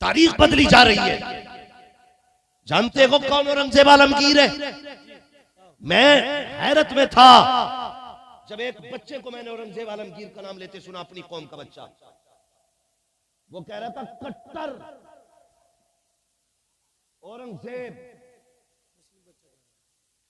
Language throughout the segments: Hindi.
तारीख बदली जा रही है। जानते हो कौन औरंगजेब आलमगीर है? मैं हैरत में था जब एक बच्चे को मैंने औरंगजेब आलमगीर का नाम लेते सुना, अपनी कौम का बच्चा। वो कह रहा था कट्टर औरंगजेब।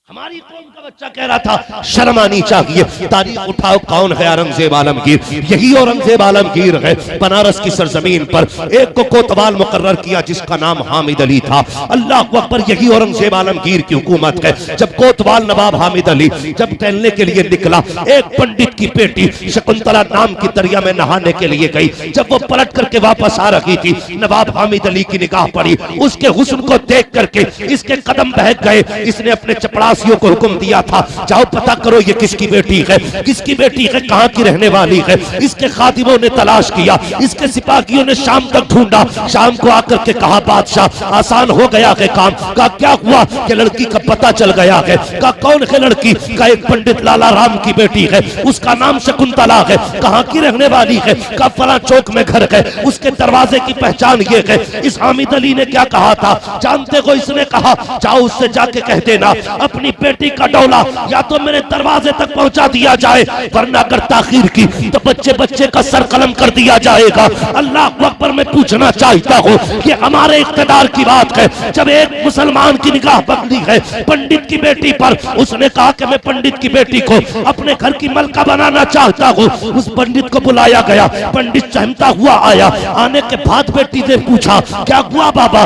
हमारी कौम का बच्चा कह रहा था शर्म आनी चाहिए। तारीख उठाओ, कौन है औरंगजेब आलमगीर? यही औरंगजेब आलमगीर है। बनारस की सरजमीन पर एक को कोतवाल मुकर्रर किया जिसका नाम हामिद अली था। अल्लाह अकबर, यही औरंगजेब आलमगीर की हुकूमत है। जब कोतवाल नवाब हामिद अली जब टहलने के लिए निकला, एक पंडित की बेटी शकुंतला नाम की दरिया में नहाने के लिए गई। जब वो पलट करके वापस आ रही थी, नवाब हामिद अली की निगाह पड़ी। उसके हुस्न को देख करके इसके कदम बहक गए। इसने अपने चपड़ा को हुक्म दिया था, जाओ पता करो ये किसकी बेटी है, किसकी बेटी है, कहां की रहने वाली है। इसके खादिमों ने तलाश किया, इसके सिपाहियों ने शाम तक ढूंढा। शाम को आकर के कहा बादशाह आसान हो गया है काम। का क्या हुआ कि लड़की का पता चल गया है। का कौन है लड़की? का एक पंडित लाला राम की बेटी है, उसका नाम शकुंतला है। कहां की रहने वाली है? का फला चौक में घर है, उसके दरवाजे की पहचान ये है। इस हामिद अली ने क्या कहा था जानते हो? इसने कहा जाओ उससे जाके कह देना अपनी बेटी का डोला या तो मेरे दरवाजे तक पहुंचा दिया जाए, वरना अगर ताखीर की तो बच्चे बच्चे का सर कलम कर दिया जाएगा। अल्लाह अकबर, मैं पूछना चाहता हूँ कि हमारे इख्तिदार की बात है। जब एक मुसलमान की निगाह पकड़ी है पंडित की बेटी पर, उसने कहा कि मैं पंडित की बेटी को अपने घर की मलका बनाना चाहता हूँ। उस पंडित को बुलाया गया, पंडित चहमता हुआ आया। आने के बाद बेटी ने पूछा क्या हुआ बाबा?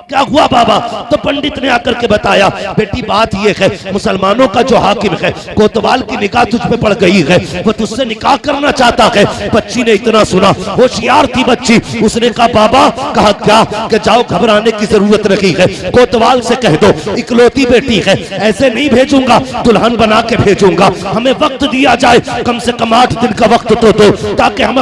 क्या हुआ बाबा? तो पंडित ने आकर के बताया बेटी बात ये है, मुसलमानों का जो हाकिम है कोतवाल की निगाह तुझ पे पड़ गई है, वो तुझसे निकाह करना चाहता है। बच्ची ने इतना सुना, होशियार थी बच्ची, उसने कहा बाबा कहा क्या कि जाओ घबराने की जरूरत नहीं है, कोतवाल से कह दो इकलौती बेटी है, ऐसे नहीं भेजूंगा, दुल्हन बना के भेजूंगा। हमें वक्त दिया जाए, कम से कम 8 दिन का वक्त तो दो, ताकि हम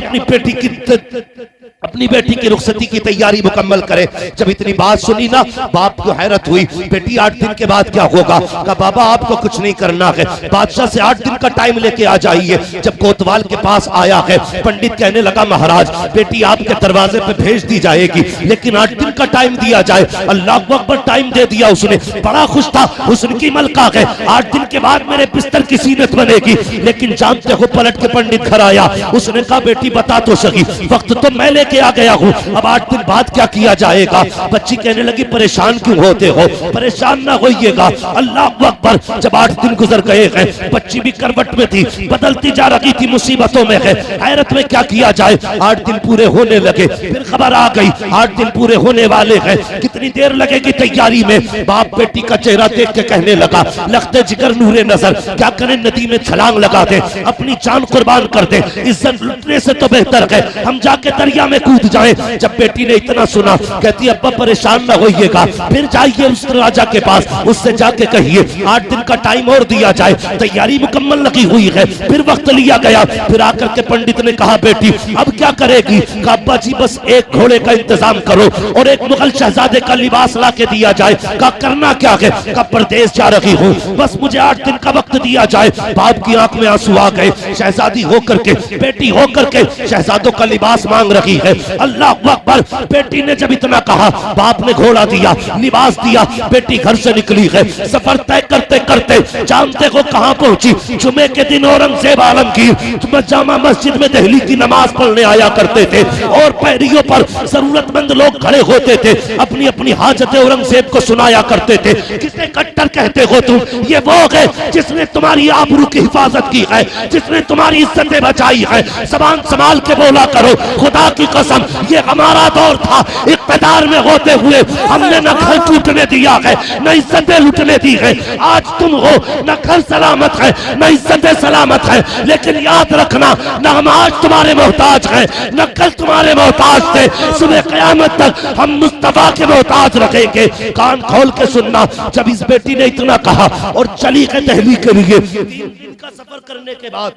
अपनी बेटी की रुखसती की तैयारी मुकम्मल करें। जब इतनी बात सुनी ना, बाप को हैरत हुई, बेटी 8 दिन के बाद क्या होगा? कहा बाबा आपको कुछ नहीं करना है, बादशाह से 8 दिन का टाइम लेके आ जाइए। जब कोतवाल के पास आया है, पंडित कहने लगा महाराज बेटी आपके दरवाजे पे भेज दी जाएगी, लेकिन 8 दिन का टाइम दिया जाए। अल्लाह अकबर, टाइम दे दिया उसने, बड़ा खुश था, हुस्न की मलका है। 8 दिन के बाद मेरे बिस्तर की सीनत बनेगी। लेकिन जानते हो पलट के पंडित घर आया, उसने कहा बेटी बता तो सही, वक्त तो मैं लेके आ गया हूँ, अब 8 दिन बाद क्या किया जाएगा? बच्ची कहने लगी परेशान क्यों होते हो? परेशान ना होइएगा। अल्लाह अकबर, जब 8 दिन गुजर गए हैं, बच्ची भी करवट में थी, बदलती जा रही थी, मुसीबतों में है, हैरत में क्या किया जाए। 8 दिन पूरे होने लगे, फिर खबर आ गई 8 दिन पूरे होने वाले हैं, कितनी देर लगेगी तैयारी में? बाप बेटी का चेहरा देख के कहने लगा लखते जिगर नूरे नजर, क्या करें नदी में छलांग लगा दे, अपनी जान कुर्बान कर दे, इज्जत लुटने से तो बेहतर है हम जाके दरिया में कूद जाए। जब बेटी ने इतना सुना, कहती अब्बा परेशान ना होइएगा, फिर जाइए उस राजा के पास, उससे जाके कहिए 8 दिन का टाइम और दिया जाए, तैयारी मुकम्मल लगी हुई है। फिर वक्त लिया गया, फिर आकर के पंडित ने कहा बेटी अब क्या करेगी? कहा अब्बा जी बस एक घोड़े का इंतजाम करो और एक मुगल शहजादे का लिबास ला के दिया जाए। कहा करना क्या है? कहा परदेश जा रही हूँ, बस मुझे 8 दिन का वक्त दिया जाए। बाप की आंख में आंसू आ गए, शहजादी होकर के, बेटी होकर के शहजादों का लिबास मांग रही है। अल्लाह अकबर, बेटी ने जब इतना कहा, बाप ने घोड़ा दिया, लिबास दिया, बेटी घर से निकली है। सफर तय करते करते जानते हो कहां पहुंची? जुमे के दिन औरंगजेब आलमगीर जामा मस्जिद में दिल्ली की नमाज पढ़ने आया करते थे और पैरियों पर जरूरतमंद लोग खड़े होते थे, अपनी अपनी हाजतें औरंगजेब को सुनाया करते थे। किसे कट्टर कहते हो तुम? ये वो है जिसने तुम्हारी आबरू की हिफाजत की है, जिसने तुम्हारी इज्जतें बचाई है। जबान संभाल के बोला करो, खुदा की कसम ये हमारा दौर था, इक़्तिदार में होते हुए हमने न घर टूटने दिया है, न इज्जतें लुटने दी है। आज तुम हो, न घर सलामत है, न इज्जतें सलामत है, लेकिन याद रखना न हम आज तुम्हारे मोहताज हैं, न कल तुम्हारे मोहताज थे। सुबह क़यामत तक हम मुस्तफा के मोहताज रहेंगे। कान खोल के सुनना, जब इस बेटी ने इतना कहा और चली गई दिल्ली के लिए, 3 दिन का सफर करने के बाद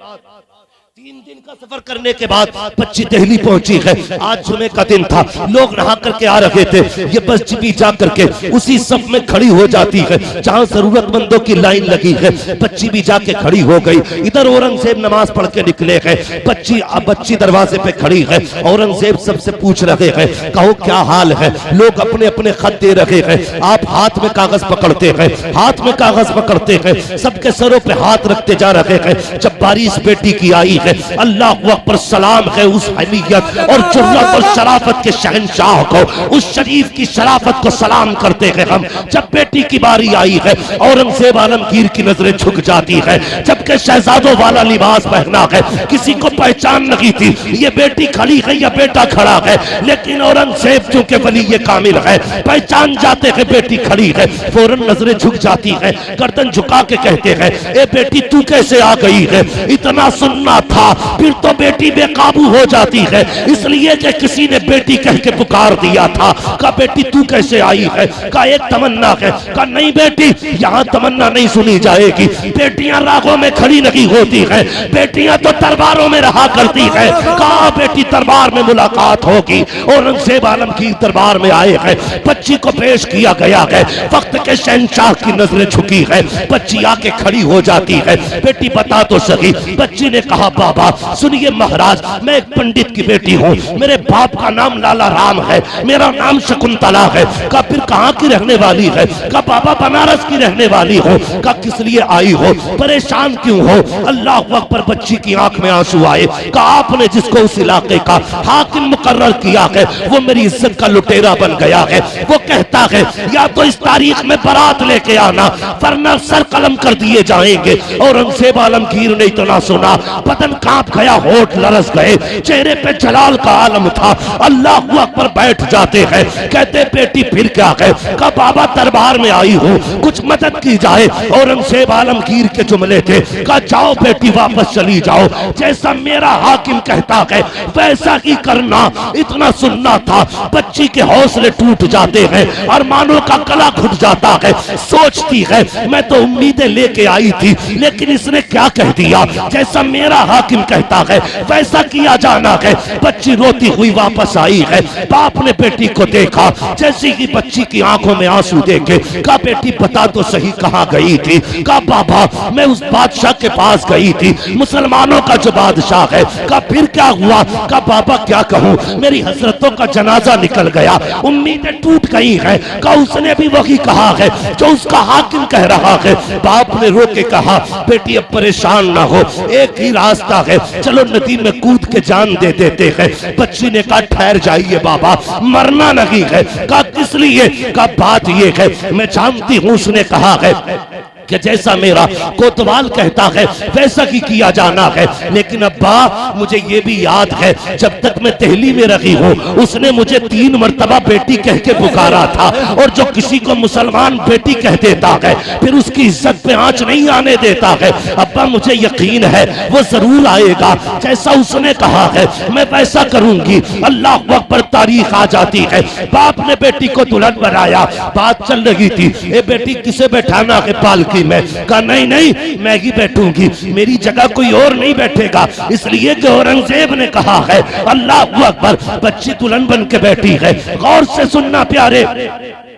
3 दिन का सफर करने के बाद बच्ची दिल्ली पहुंची है। आज जुमे का दिन था, लोग नहा करके आ रहे थे। ये बच्ची भी जा करके उसी सफ में खड़ी हो जाती है जहां जरूरतमंदों की लाइन लगी है। बच्ची भी जाके खड़ी हो गई। इधर औरंगजेब नमाज पढ़ के निकले हैं। बच्ची दरवाजे पे खड़ी है। औरंगजेब सबसे पूछ रहे हैं, कहो क्या हाल है? लोग अपने अपने खत दे रहे हैं, आप हाथ में कागज पकड़ते हैं, हाथ में कागज पकड़ते हैं, सबके सरों पे हाथ रखते जा रहे हैं। जब बारी इस बेटी की आई है, अल्लाह अकबर, सलाम है उस हमीयत और जुर्रत और शराफत के शहंशाह को, उस शरीफ की शराफत को सलाम करते हैं हम। जब बेटी की बारी आई है, औरंगजेब आलमगीर की नजरें झुक जाती है। जबकि शहजादों वाला लिबास पहना है, किसी को पहचान नहीं थी ये बेटी खड़ी है या बेटा खड़ा है, लेकिन औरंगजेब चूंकि वली ये कामिल है, पहचान जाते हैं बेटी खड़ी है। फौरन नजरें झुक जाती है, गर्दन झुका के कहते हैं, ए बेटी तू कैसे आ गई है? इतना सुनना था, फिर तो बेटी बेकाबू हो जाती है, इसलिए कि किसी ने बेटी कह के पुकार दिया था। कहा बेटी तू कैसे आई है? कहा एक तमन्ना है। कहा नहीं बेटी, यहाँ तमन्ना नहीं सुनी जाएगी। बेटियां रागों में खड़ी नहीं होती है, बेटियां तो दरबारों में रहा करती है। कहा बेटी दरबार में मुलाकात होगी। औरंगजेब आलमगीर दरबार में आए हैं, बच्ची को पेश किया गया है। वक्त के शहंशाह की नजरें झुकी है, बच्ची आके खड़ी हो जाती है। बेटी बता तो सही। बच्ची ने कहा बाबा सुनिए महाराज, मैं एक पंडित की बेटी हूँ, मेरे बाप का नाम लाला राम है, मेरा नाम शकुंतला है। कहा फिर कहाँ की रहने वाली है? कहा बाबा बनारस की रहने वाली हो। कहा किस लिए आई हो? परेशान क्यों हो? अल्लाह अकबर, बच्ची की आंख में आंसू आए। कहा आपने जिसको उस इलाके का हाकिम मुकर्रर किया है, वो मेरी इज्जत का लुटेरा बन गया है। वो कहता है या तो इस तारीख में बारात लेके आना, वरना सर कलम कर दिए जाएंगे। औरंगजेब आलमगीर ने इतना सुना, बदन कांप गया, होठ लरस गए, चेहरे पे जलाल का आलम था। अल्लाह अकबर, बैठ जाते हैं। कहते बेटी फिर क्या है? कहा बाबा दरबार में आई हूँ, कुछ मदद की जाए। औरंगजेब आलमगीर के जुमले थे। कहा जाओ बेटी वापस चली जाओ, जैसा मेरा हाकिम कहता है वैसा ही करना। इतना सुनना था, बच्ची के हौसले टूट जाते हैं और मानो का गला घुट जाता है। सोचती है मैं तो उम्मीदें लेके आई थी, लेकिन इसने क्या कह दिया? जैसा मेरा हाकिम कहता है वैसा किया जाना है। बच्ची रोती हुई वापस आई है। बाप ने बेटी को देखा, जैसे ही बच्ची की आंखों में आंसू देखे, कहा बेटी बता तो सही कहाँ गई थी? कहा बाबा मैं उस बादशाह के पास गई थी, मुसलमानों का जो बादशाह है। कहा फिर क्या हुआ? कहा बाबा क्या कहूँ, मेरी हजरतों का जनाजा निकल गया, उम्मीदें टूट गई हैं। कहा उसने भी वही कहा है जो उसका हाकिम कह रहा है। बाप ने रो के कहा बेटी अब परेशान ना हो, एक ही रास्ता है, चलो नदी में कूद के जान दे देते हैं। बच्ची ने कहा ठहर जाइए बाबा, मरना नहीं है। कहा किस लिए? कहा बात ये है मैं जानती हूँ, उसने कहा है कि जैसा मेरा कोतवाल कहता है वैसा ही किया जाना है। लेकिन अब्बा मुझे ये भी याद है जब तक मैं दिल्ली में रही हूँ, उसने मुझे 3 मरतबा बेटी कह के पुकारा था, और जो किसी को मुसलमान बेटी कह देता है फिर उसकी इज्जत पे आंच नहीं आने देता है। अब्बा मुझे यकीन है वो जरूर आएगा, जैसा उसने कहा है मैं वैसा करूंगी। अल्लाह अकबर, तारीख आ जाती है। बाप ने बेटी को दुल्हन बनाया, बात चल रही थी, ए बेटी किसे बैठाना है पालकी में? कहा नहीं नहीं मैं ही बैठूंगी, मेरी जगह कोई और नहीं बैठेगा, इसलिए कि औरंगजेब ने कहा है। अल्लाह अकबर, बच्ची दुल्हन बन के बैठी है। गौर से सुनना प्यारे,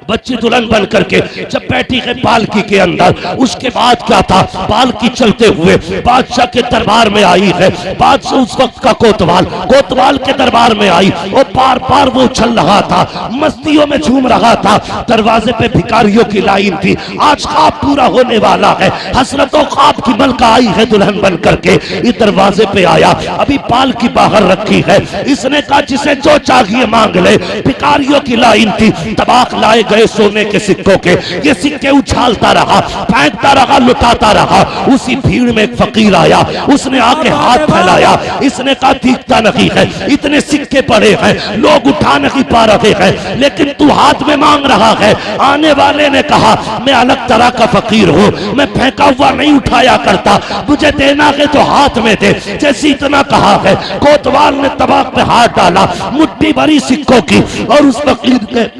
बच्ची दुल्हन बन करके जब बैठी है पालकी के अंदर, उसके बाद क्या था? पालकी चलते हुए बादशाह के दरबार में आई है। बादशाह उस वक्त का कोतवाल के दरबार में आई और बार बार वो उछल रहा था, मस्तियों में झूम रहा था। दरवाजे पे भिखारियों की लाइन थी, आज ख्वाब पूरा होने वाला है। हसरतों ख्वाब की मलका आई है दुल्हन बन करके। इस दरवाजे पे आया, अभी पालकी बाहर रखी है, इसने कहा जिसे जो चाहिए मांग ले। भिखारियों की लाइन थी, तबाक लाए गए सोने के सिक्कों के, ये सिक्के उछालता रहा, फेंकता रहा, लुटाता रहा। उसी भीड़ में एक फकीर आया, उसने आके हाथ फैलाया, इसने कहा दिखता नहीं है, इतने सिक्के पड़े हैं, लोग उठा नहीं पा रहे हैं, लेकिन तू हाथ में मांग रहा है। आने वाले ने कहा मैं अलग तरह का फकीर हूँ, मैं फेंका हुआ नहीं उठाया करता, मुझे देना है तो हाथ में दे। जैसे इतना कहा है, कोतवाल ने तबाक पे हाथ डाला, मुट्ठी भरी सिक्कों की, और उस फकीर ने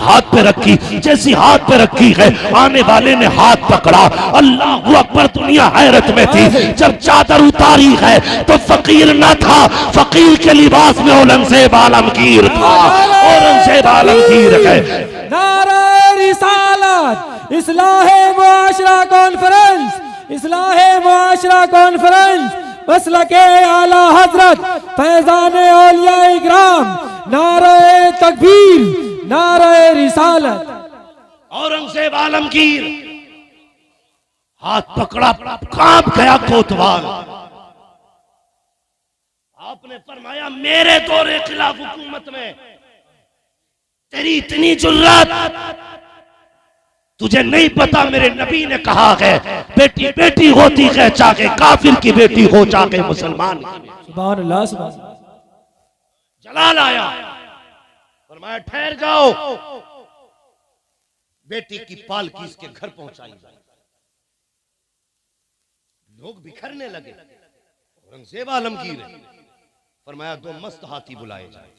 हाथ पे रखी, जैसी हाथ पे रखी है आने वाले ने हाथ पकड़ा, अल्लाह अकबर, दुनिया हैरत में थी। जब चादर उतारी है तो फकीर न था, फकीर के लिबास में औरंगजेब आलमगीर था। औरंगजेब आलमगीर है। नारे रिसालत, इस्लाहे मुआशरा कॉन्फ्रेंस, इस्लाहे मुआशरा कॉन्फ्रेंस, मसलके आला हजरत फैजान औलिया इकराम, नारे तकबीर, नारे रिसालत। औरंगजेब आलमगीर हाथ पकड़ा, कांप गया कोतवाल। आपने फरमाया मेरे दौरे खिलाफ हुकूमत में तेरी इतनी जुर्रत, तुझे नहीं पता मेरे नबी ने कहा है बेटी बेटी होती है चाहे काफिर की बेटी हो चाहे मुसलमान की। सुभान अल्लाह, सुभान अल्लाह। जलाल आया, फरमाया ठहर जाओ, बेटी की पालकी इसके घर पहुंचाई जाए। लोग बिखरने लगे। औरंगजेब आलमगीर है, फरमाया दो मस्त हाथी बुलाए जाए,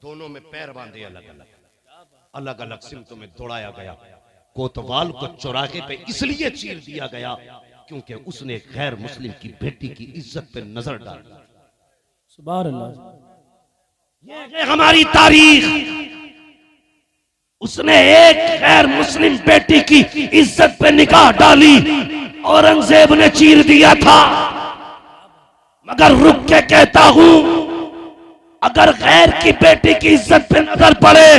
दोनों में पैर बांधे, अलग अलग अलग अलग सिमतों में दौड़ाया गया। कोतवाल को चौराहे पे इसलिए चीर दिया गया क्योंकि उसने गैर मुस्लिम की बेटी की इज्जत पे नजर डाली। सुभान अल्लाह। ये है हमारी तारीख। उसने एक गैर मुस्लिम बेटी की इज्जत पे निगाह डाली, औरंगजेब ने चीर दिया था। मगर रुक के कहता हूं, अगर गैर की बेटी की इज्जत पे नजर पड़े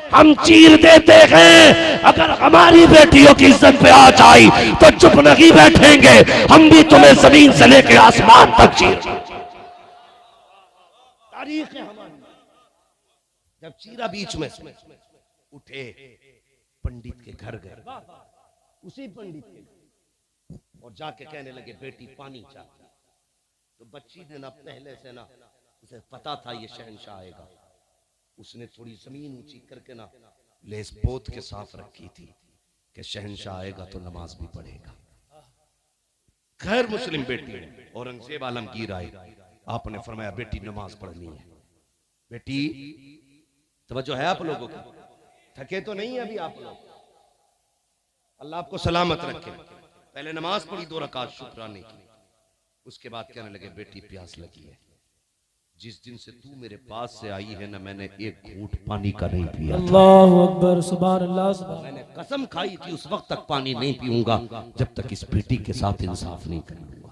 हम चीर देते हैं, अगर हमारी बेटियों की इज्जत पे आ जाए तो चुप नहीं बैठेंगे, हम भी तुम्हें जमीन से लेकर आसमान तक चीर। तारीख है हमारी। जब चीरा बीच में उठे, पंडित के घर गए, उसी पंडित के घर, और जाके कहने लगे बेटी पानी चाहती। तो बच्ची ने ना पहले से ना उसे पता था ये शहंशाह आएगा, उसने थोड़ी जमीन ऊंची करके ना लेस पोत के साफ रखी थी कि शहंशाह आएगा तो नमाज भी पढ़ेगा। गैर मुस्लिम बेटी है। औरंगजेब आलमगीर आए, आपने फरमाया बेटी नमाज पढ़नी है। बेटी तवज्जो है आप लोगों की, थके तो नहीं है अभी आप लोग, अल्लाह आपको सलामत रखे। पहले नमाज पढ़ी 2 रकात शुक्राने की, उसके बाद कहने लगे बेटी प्यास लगी है, जिस दिन से तू मेरे पास से आई है ना मैंने एक घूंट पानी का नहीं पिया। अल्लाहु अकबर, सुभान अल्लाह, सुभान। मैंने कसम खाई थी उस वक्त तक पानी नहीं पीऊंगा जब तक इस बेटी के साथ इंसाफ नहीं कर लूंगा।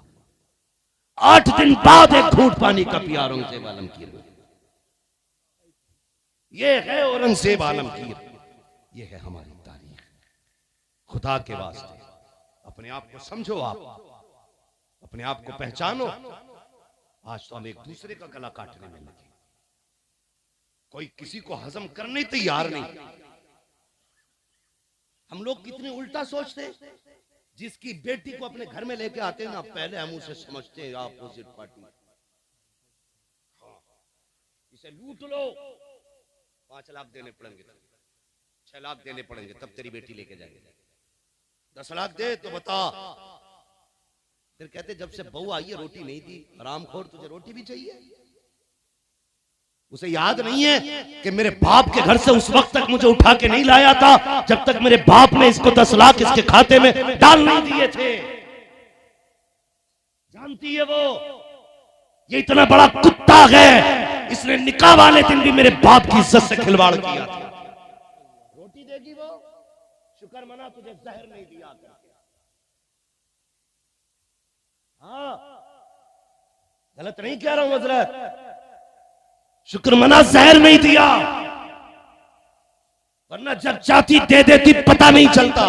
8 दिन बाद एक घूंट पानी का पिया औरंगजेब आलमगीर। ये है औरंगजेब आलमगीर, ये है हमारी तारीख। खुदा के वास्ते अपने आप को समझो, आप अपने आप को पहचानो। आज तो हम एक दूसरे का गला काटने में लगे, कोई किसी को हजम करने तैयार नहीं। हम लोग कितने उल्टा सोचते, जिसकी बेटी को अपने घर में लेके आते हैं ना पहले हम उसे समझते हैं अपोजिट पार्टी। हाँ, इसे लूट लो, 5 लाख देने पड़ेंगे, 6 लाख देने पड़ेंगे तब तेरी बेटी लेके जाएंगे। 10 लाख दे तो बता। फिर कहते जब से बहू आई है रोटी नहीं दी, हरामखोर तुझे रोटी भी चाहिए। उसे याद नहीं है कि मेरे बाप के घर से उस वक्त तक मुझे उठा के नहीं लाया था जब तक मेरे बाप ने इसको 10 लाख इसके खाते में डाल नहीं दिए थे। जानती है वो, ये इतना बड़ा कुत्ता है, इसने निकाह वाले दिन भी मेरे बाप की इज्जत से खिलवाड़ किया था। रोटी देगी वो, शुक्र मना तुझे जहर नहीं दिया। हाँ, गलत नहीं कह रहा हूं हजरत, शुक्र मना जहर नहीं दिया, वरना जब चाहती दे देती पता नहीं चलता।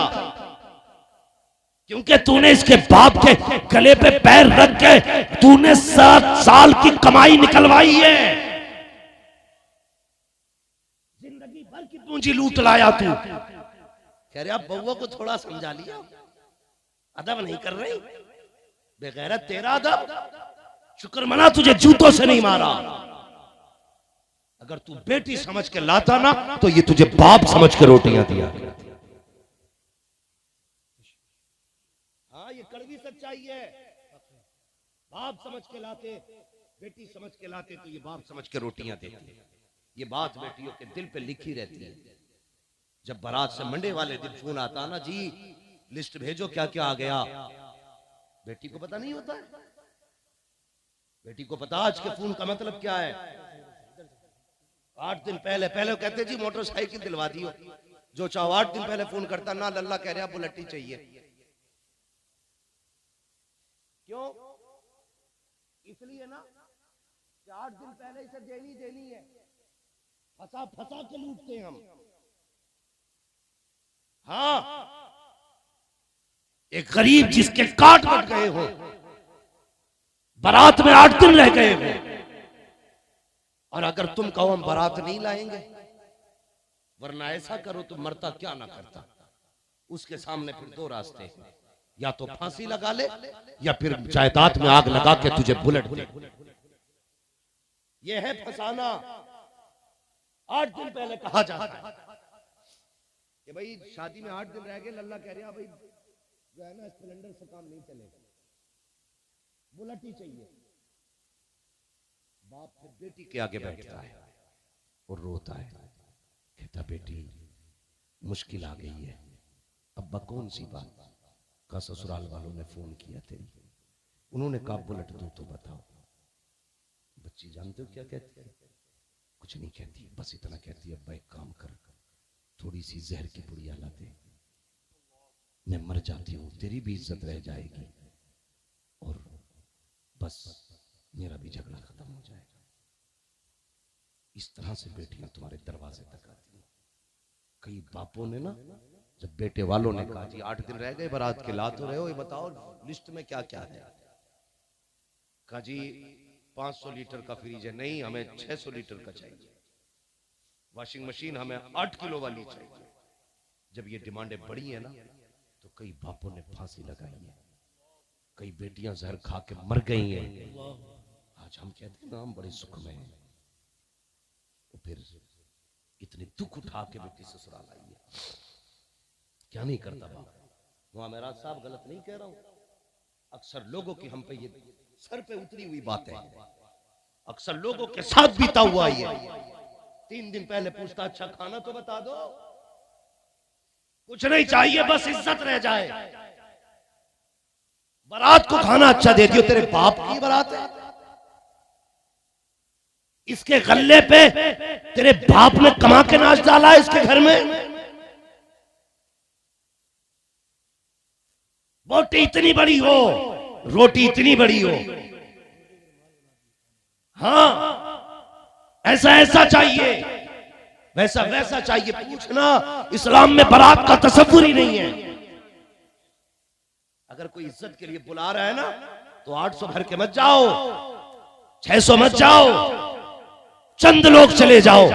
क्योंकि तूने इसके बाप के गले पे पैर रख के तूने 7 साल की कमाई निकलवाई है, जिंदगी भर की पूंजी लूट लाया तू। कह रहे आप बउआ को थोड़ा समझा लिया, अदब नहीं कर रही, बेगैरत तेरा अदब। शुक्र मना तुझे जूतों से नहीं मारा। अगर तू बेटी समझ के लाता ना तो ये तुझे बाप समझ के रोटियां दिया। हाँ, ये कड़वी सच्चाई है। बाप समझ के लाते, बेटी समझ के लाते तो ये बाप समझ के रोटियां देते। ये बात बेटियों के दिल पे लिखी रहती है। जब बारात से मंडे वाले दिन फोन आता ना, जी लिस्ट भेजो क्या क्या आ गया, बेटी को पता नहीं होता है। बेटी को पता आज के फोन का मतलब क्या है। 8 दिन पहले पहले कहते जी मोटरसाइकिल दिलवा दियो, जो चाहो 8 दिन पहले फोन करता ना, लल्ला कह रहा बुलेट ही चाहिए। क्यों? इसलिए ना कि 8 दिन पहले इसे देनी है, फंसा फंसा के लूटते हैं हम। हाँ, एक गरीब जिसके काट कट गए हो, बारात में 8 दिन रह गए हो, और अगर तुम कहो हम बारात नहीं लाएंगे, वरना ऐसा करो तो मरता क्या ना करता। उसके सामने फिर 2 रास्ते हैं, या तो फांसी लगा ले या फिर जायदाद में आग लगा के तुझे बुलेट दे। यह है फसाना। 8 दिन पहले कहा जाता है कि भाई शादी में 8 दिन रह गए, लल्ला कह रहा भाई जो है ना सिलेंडर से काम नहीं चलेगा, बुलेट ही चाहिए। बाप फिर बेटी के आगे बैठता है और रोता है, कहता बेटी मुश्किल आ गई है। अब्बा कौन सी बात? का ससुराल वालों ने फोन किया तेरी, उन्होंने कहा बुलेट दो तो बताओ। बच्ची जानते हो क्या कहती है? कुछ नहीं कहती, बस इतना कहती है अब्बा एक काम कर, थोड़ी सी जहर की पुड़िया ला दे, मैं मर जाती हूँ, तेरी भी इज्जत रह जाएगी और बस मेरा भी झगड़ा खत्म हो जाएगा। इस तरह से बेटियां तुम्हारे दरवाजे तक आती हैं। कई बापों ने ना, जब बेटे वालों ने कहा जी 8 दिन रह गए बारात के, ला तो रहे हो, ये बताओ लिस्ट में क्या क्या है। कहा जी 500 लीटर का फ्रिज है, नहीं हमें 600 लीटर का चाहिए। वॉशिंग मशीन हमें 8 किलो वाली चाहिए। जब ये डिमांडें बढ़ी है ना, तो कई बापों ने फांसी लगाई है, कई बेटियां जहर खा के मर गई हैं। आज हम कहते हैं ना हम बड़े सुख में हैं, तो फिर इतने दुख उठा के बेटी ससुराल आई है, क्या नहीं करता बाप। वहां मेरा साहब गलत नहीं कह रहा हूं, अक्सर लोगों की हम पे ये सर पे उतरी हुई बातें हैं, अक्सर लोगों के साथ बीता हुआ ये। 3 दिन पहले पूछता अच्छा खाना तो बता दो, कुछ नहीं चाहिए बस इज्जत रह जाए। बारात को खाना अच्छा दे दियो, तेरे बाप की बारात है, इसके गल्ले पे तेरे बाप ने कमा के नाच डाला है इसके घर में। बोटी इतनी बड़ी हो, रोटी इतनी बड़ी हो, हाँ ऐसा ऐसा चाहिए, वैसा वैसा चाहिए। पूछना इस्लाम में बारात का तसव्वुर ही नहीं है। अगर कोई इज्जत के लिए बुला रहा है ना, तो 800 भर के मत जाओ, 600 मत जाओ, चंद लोग चले जाओ।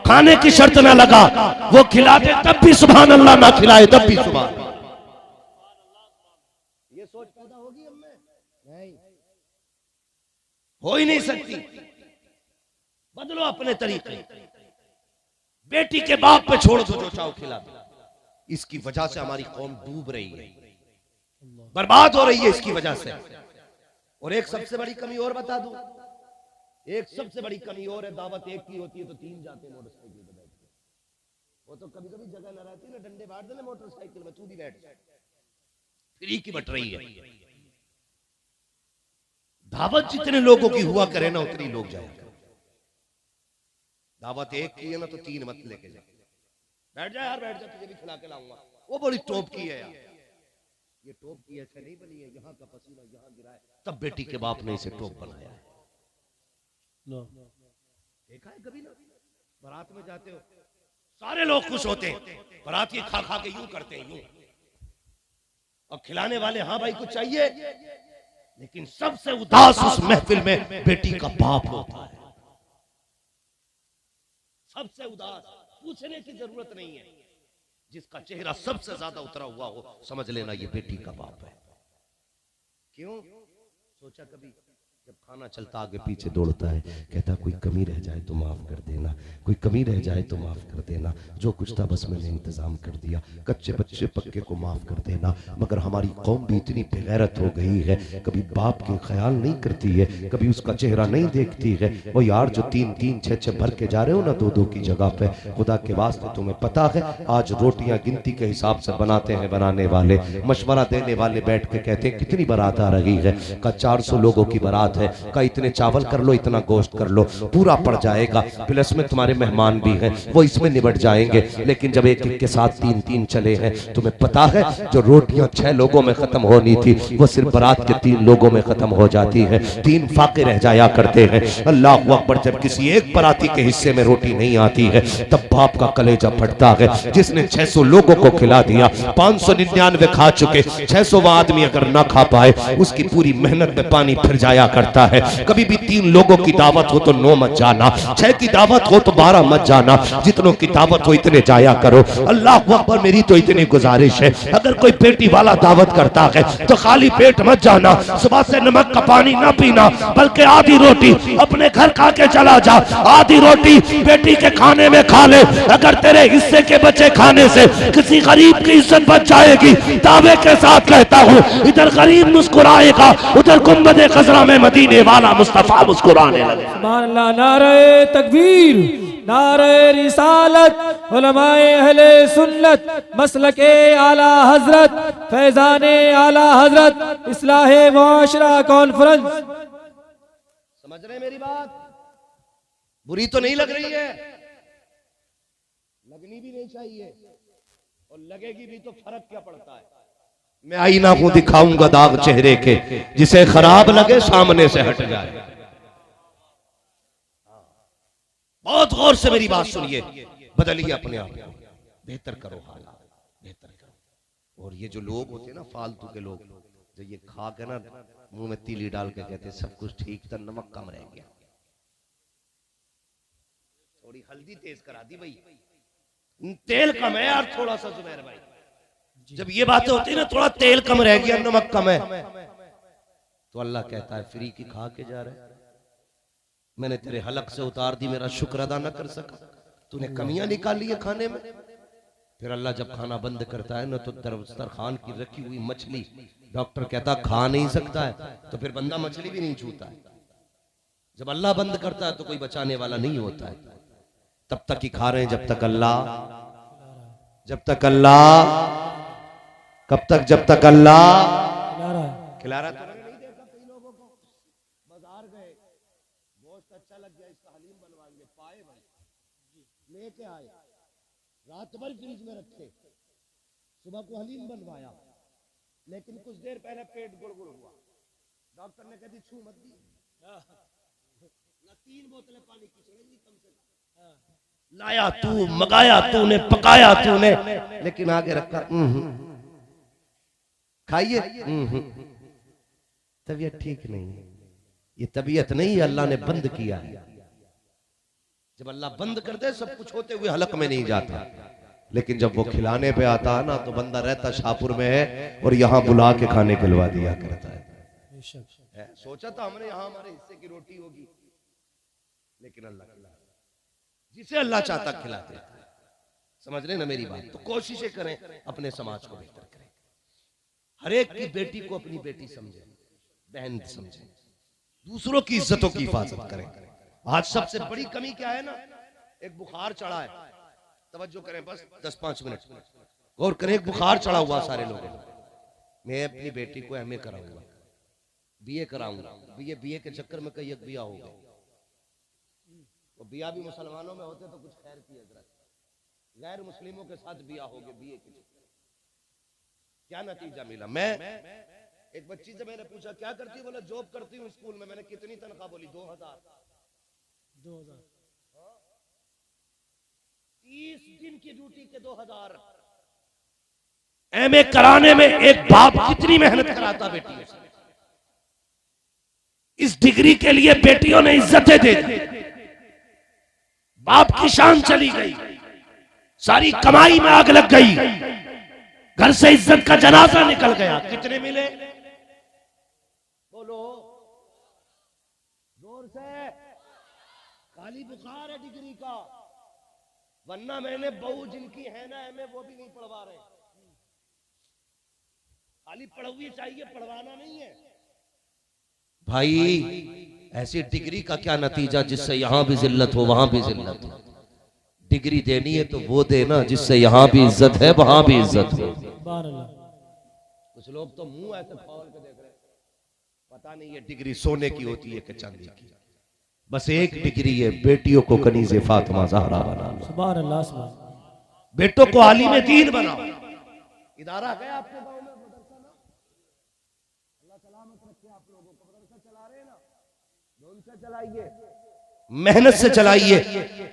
खाने की शर्त ना लगा, वो खिला दे तब भी सुभान अल्लाह, ना खिलाए तब भी सुभान। ये सोच पैदा होगी हमें? नहीं, हो ही नहीं सकती। बदलो अपने तरीके। बेटी के बाप पे छोड़ दो, जो चाहो खिला दो। इसकी वजह से हमारी कौम डूब रही है, बर्बाद हो रही है इसकी वजह से। और एक सबसे बड़ी कमी और बता दूं, एक सबसे बड़ी कमी और है, दावत एक की होती है तो 3 जाते मोटरसाइकिल पे बैठ के। वो तो कभी कभी जगह ना रहती ना, डंडे बांट देना मोटरसाइकिल में, तू भी बैठ जा, फ्री की बट रही है। दावत जितने लोगों की हुआ करे ना, उतनी लोग जाएंगे। दावत एक की है ना, तो 3 मत लेके जा, बैठ जा यार, बैठ जा, तुझे भी खिला के लाऊंगा। वो बड़ी टॉप की है यार, ये टॉप की ऐसे नहीं बनी है, यहाँ का पसीना यहाँ गिरा है, तब बेटी के बाप ने इसे टॉप बनाया है। देखा है कभी ना, बारात में जाते हो सारे लोग खुश होते हैं, बारात ये खा खा के यूं करते हैं यूं, और खिलाने वाले हाँ भाई कुछ चाहिए, लेकिन सबसे उदास उस महफिल में बेटी का बाप होता है। सबसे उदास, पूछने की जरूरत नहीं है, जिसका चेहरा सबसे ज्यादा उतरा हुआ हो, समझ लेना ये बेटी का बाप है। क्यों? सोचा कभी जब खाना चलता आगे पीछे दौड़ता है, कहता कोई कमी रह जाए तो माफ कर देना, कोई कमी रह जाए तो माफ कर देना, जो कुछ था बस मैंने इंतजाम कर दिया, कच्चे बच्चे पक्के को माफ कर देना। मगर हमारी कौम भी इतनी बेगैरत हो गई है, कभी बाप के ख्याल नहीं करती है, कभी उसका चेहरा नहीं देखती है। वो यार जो 3-3 6-6 भर के जा रहे हो ना 2-2 की जगह पे, खुदा के वास्ते तुम्हें पता है आज रोटियां गिनती के हिसाब से बनाते हैं बनाने वाले, मशवरा देने वाले बैठ के कहते हैं कितनी बारात आ रही है, का 400 लोगों की बारात है, का इतने चावल कर लो, इतना गोश्त कर लो, पूरा पड़ जाएगा, प्लस में तुम्हारे मेहमान भी हैं वो इसमें निबट जाएंगे। लेकिन जब एक एक के साथ 3-3 चले हैं, तुम्हें पता है जो रोटियां 6 लोगों में खत्म होनी थी वो सिर्फ बारात के 3 लोगों में खत्म हो जाती है, 3 फाके रह जाया करते हैं। अल्लाह अकबर। जब किसी एक बाराती के हिस्से में रोटी नहीं आती है तब बाप का कलेजा फटता है, जिसने 600 लोगों को खिला दिया, 599 खा चुके, 600वां आदमी अगर ना खा पाए उसकी पूरी मेहनत में पानी फिर जाया करता है। कभी भी 3 लोगों की दावत हो तो 9 मत जाना, 6 की दावत हो तो 12 मत जाना, जितनों की दावत हो इतने जाया करो। अल्लाह अकबर। मेरी तो इतनी गुजारिश है, अगर कोई पेटी वाला दावत करता है तो खाली पेट मत जाना, सुबह से नमक का पानी ना पीना, बल्कि आधी रोटी अपने घर खा के चला जा, आधी रोटी बेटी के खाने में खा ले। अगर तेरे हिस्से के बचे खाने से किसी गरीब की इज्जत बच जाएगी, दावे के साथ कहता हूँ, इधर गरीब मुस्कुराएगा, उधर गुंबदे खजरा में मदीने वाला मुस्तफा मुस्कुराने लगे। सुभान अल्लाह। नारे तकबीर, नारे रिसालत, उलमाए अहले सुन्नत, मसलके आला हजरत, फैजाने आला हजरत, इस्लाहे मुआशरा कॉन्फ्रेंस। समझ रहे मेरी बात? बुरी तो नहीं लग रही है, लगनी भी नहीं चाहिए, और लगेगी भी तो फर्क क्या पड़ता है। मैं आईना को दिखाऊंगा दाग चेहरे के, जिसे खराब लगे सामने से हट जाए। बहुत गौर से मेरी बात सुनिए, बदलिए अपने आप को, बेहतर करो हालात, बेहतर करो। और ये जो लोग होते हैं ना फालतू के लोग, जो ये खा के ना मुंह में तीली डाल के कहते सब कुछ ठीक था, नमक कम रह गया, थोड़ी हल्दी तेज करा दी भाई, तेल कम है यार थोड़ा सा जुबैर भाई। जब ये बातें होती है ना थोड़ा तेल कम रह गया, नमक कम है, तो अल्लाह कहता है फ्री की खा के जा रहे, मैंने तेरे हलक से उतार दी, मेरा शुक्र अदा न कर सका, तूने कमियां निकाली है खाने में। फिर अल्लाह जब खाना बंद करता है ना तो दस्तरखान की रखी हुई मछली डॉक्टर कहता खा नहीं सकता है, तो फिर बंदा मछली भी नहीं छूता है। जब अल्लाह बंद करता है तो कोई बचाने वाला नहीं होता है, तब तक ही खा रहे हैं जब तक अल्लाह, जब तक अल्लाह, कब तक, जब तक अल्लाह खिला रहा है। लेके आए, रात भर फ्रिज में रखे, सुबह को हलीम बनवाया, लेकिन कुछ देर पहले पेट गुड़गुड़ हुआ, डॉक्टर ने कह दी छू मत दी ना, 3 बोतलें पानी की चढ़ेंगी कम से कम। लाया तू, मंगाया तूने, पकाया तूने, लेकिन आगे रखा खाइए, तबीयत ठीक नहीं है। ये तबीयत नहीं है, अल्लाह ने बंद किया है। जब अल्लाह बंद कर दे सब कुछ होते हुए हलक में नहीं जाता, लेकिन जब वो खिलाने पे आता है ना तो बंदा रहता शाहपुर में है और यहाँ बुला के खाने खिलवा दिया करता है। सोचा था हमने यहाँ हमारे हिस्से की रोटी होगी, लेकिन अल्लाह खिला, जिसे अल्लाह चाहता खिलाते हैं। समझ रहे ना मेरी बात? तो कोशिशें करें अपने समाज को बेहतर करें, हर एक की बेटी को अपनी बेटी समझे, बहन समझे, दूसरों की इज्जतों की हिफाजत करें। आज सबसे बड़ी कमी क्या है ना, एक बुखार चढ़ा है, तवज्जो करें बस 10-5 मिनट गौर करें, एक बुखार चढ़ा हुआ सारे लोगों को। मैं अपनी बेटी को एमए कराऊंगा, बीए कराऊंगा, बीए के चक्कर में कई एक बिया हो गए, वो बिया भी मुसलमानों में होते तो कुछ खैर की हजरत, गैर मुस्लिमों के साथ बिया हो गए बीए के चक्कर। क्या नतीजा मिला? मैं एक बच्ची से मैंने पूछा क्या करती, बोला जॉब करती हूँ स्कूल में। मैंने कितनी तनख्वाह? बोली 2000। 30 दिन की ड्यूटी के 2000। एमए कराने में एक बाप कितनी मेहनत कराता बेटियों से। इस डिग्री के लिए बेटियों ने इज्जतें दे दी, बाप की शान चली गई, सारी कमाई में आग लग गई, घर से इज्जत का जनाजा निकल गया। कितने मिले? बोलो जोर से। खाली बुखार है डिग्री का, वरना मैंने बहू जिनकी है ना एमए वो भी नहीं पढ़वा रहे। खाली पढ़वी चाहिए, पढ़वाना नहीं है भाई। ऐसी डिग्री का क्या नतीजा जिससे यहां भी जिल्लत हो वहां भी जिल्लत हो। डिग्री देनी है तो वो देना जिससे यहां भी इज्जत है वहां भी इज्जत हो। कुछ लोग तो मुंह ऐसे खोल के देख रहे, पता नहीं ये डिग्री सोने की होती है कि चांदी की। बस एक डिग्री है, बेटियों को कनीज़े फातिमा ज़हरा बनाओ, सुभान अल्लाह, सुभान। बेटों को आलिम दीन बनाओ। इदारा है आपके गांव में मदरसा ना, अल्लाह सलामत रखे आप लोगों को। मदरसा चला रहे हैं ना, उनसे चलाइए, मेहनत से चलाइए।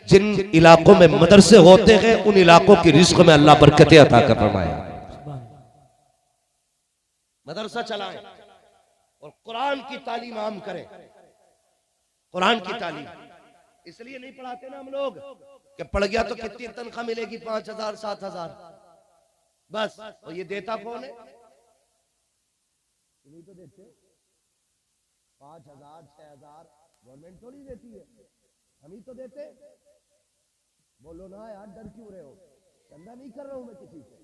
जिन इलाकों में मदरसे होते हैं उन इलाकों की रिज़्क़ में अल्लाह बरकतें अता कर फरमाए। मदरसा चलाएं और कुरान की तालीम आम करें। कुरान की तालीम इसलिए नहीं पढ़ाते ना हम लोग कि पढ़ गया तो कितनी तनख्वाह मिलेगी, 5,000 7,000 बस। और ये देता कौन है? नहीं तो देते 5,000 6,000 गवर्नमेंट थोड़ी देती है, हम ही तो देते। बोलो ना यार, डर क्यों रहे हो? चंदा नहीं कर रहा हूं मैं किसी से,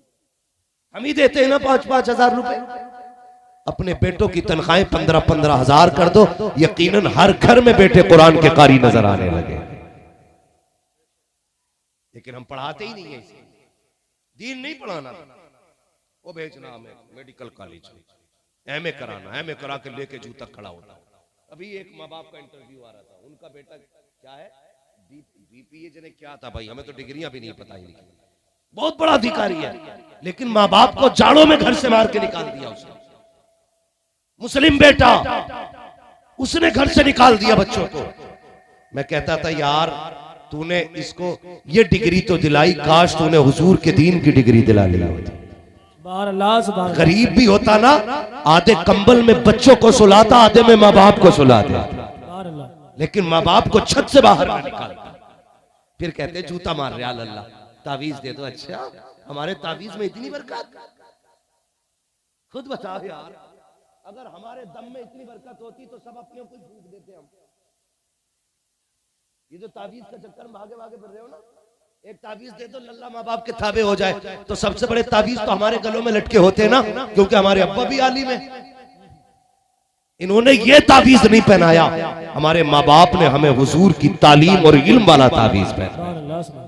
हम ही देते हैं ना 5-5 हजार रुपए। अपने बेटों की तनख्वाहें 15-15 हजार कर दो, यकीनन हर घर में बेटे कुरान के कारी नजर आने लगे। लेकिन हम पढ़ाते ही नहीं है इसे। दीन नहीं पढ़ाना, वो भेजना हमें मेडिकल कॉलेज में, एमए कराना, एमए करा के लेके जू तक खड़ा होता। अभी एक माँ बाप का इंटरव्यू आ रहा था, उनका बेटा क्या है, बीपीए जने क्या था भाई, हमें तो डिग्रियां भी नहीं पता ही नहीं। बहुत बड़ा अधिकारी है, लेकिन माँ बाप को जाड़ों में घर से मार के निकाल दिया उसने। मुस्लिम बेटा, उसने घर से निकाल दिया बच्चों को। मैं कहता था यार तूने इसको ये डिग्री तो दिलाई, काश तूने हुजूर के दीन की डिग्री दिला ली होती। गरीब भी होता ना, आधे कंबल में बच्चों को सुलाता, आधे में माँ बाप को सुलाता। लेकिन माँ बाप को छत से बाहर निकालता। फिर कहते जूता मार रहे अल्लाह, तावीज दे दो। अच्छा, हमारे तावीज में इतनी बरकत? खुद बताओ यार, अगर हमारे दम में इतनी बरकत होती तो सब अपने को फूंक देते हम। ये जो तावीज का चक्कर में भागे भागे फिर रहे हो ना, एक तावीज दे दो लल्ला माँ बाप के थाबे हो जाए, तो सबसे बड़े तावीज तो हमारे गलों में लटके होते हैं ना, क्योंकि हमारे अब्बा भी आलिम है। इन्होंने ये तावीज नहीं पहनाया, हमारे माँ बाप ने हमें हुजूर की तालीम और इल्म वाला तावीज पहनाया।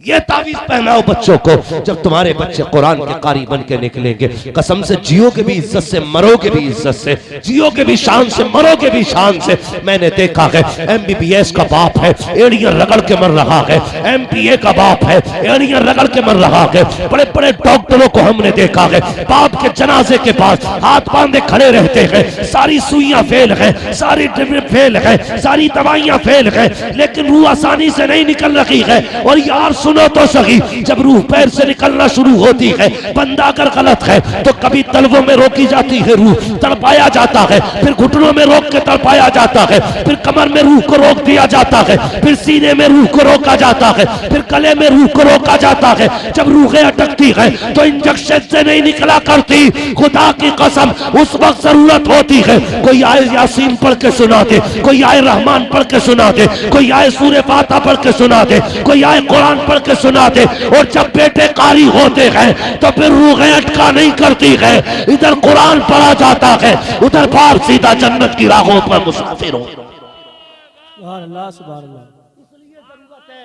ये तावीज पहनाओ बच्चों को। जब तुम्हारे बच्चे कुरान के कारी बन के निकलेंगे, कसम से जियोगे भी इज्जत से, मरोगे भी इज्जत से, जियोगे भी शान से, मरोगे भी शान से। मैंने देखा है एमबीबीएस का बाप है, एड़ियां रगड़ के मर रहा है, एमपीए का बाप है, एड़ियां रगड़ के मर रहा है। बड़े बड़े डॉक्टरों को हमने देखा है बाप के जनाजे के पास हाथ बांधे खड़े रहते हैं। सारी सुइयां फेल है, सारी ट्रिप फेल है, सारी दवाइयां फेल है, लेकिन रूह आसानी से नहीं निकल रही है। और यार सुनो तो सही, जब रूह पैर से निकलना शुरू होती है, बंदा अगर गलत है तो कभी तलवों में रोकी जाती है रूह, तड़पाया जाता है, फिर घुटनों में रोक के तड़पाया जाता है, फिर कमर में रूह को रोक दिया जाता है, फिर सीने में रूह को रोका जाता है, फिर गले में रूह को रोका जाता है। जब रूहें अटकती है तो इंजेक्शन से नहीं निकला करती, खुदा की कसम उस वक्त जरूरत होती है कोई आए यासीन पढ़ के सुना दे, कोई आए रहमान पढ़ के सुना दे, कोई आए सूरह फातिहा पढ़ के सुना दे, कोई आए कुरान पढ़ के सुना दे। और जब बेटे कारी होते हैं तो फिर रूहें अटका नहीं करती है, इधर कुरान पढ़ा जाता है, उधर बाहर सीधा जन्नत की राहों पर मुसाफिर हो। सुभान अल्लाह, सुभान अल्लाह। इसलिए जरूरत है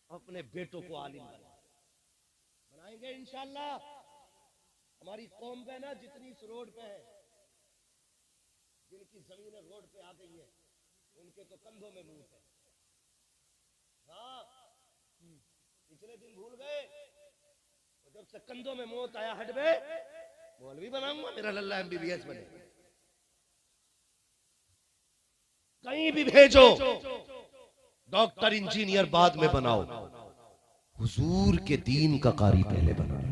अपने बेटों को आलिम बनाएंगे इंशाअल्लाह। हमारी कौम पे ना जितनी इस रोड पे है, जिनकी जमीनें रोड पे आ गई है, उनके तो कंधों में मुंह है। हाँ, पिछले दिन भूल गए, तो जब से कंधों में मौत आया, हट बे मौलवी बनाऊंगा, मेरा लल्ला एमबीबीएस बने। कहीं भी भेजो, डॉक्टर इंजीनियर बाद में बनाओ, हुजूर के दीन का कारी पहले बनाओ,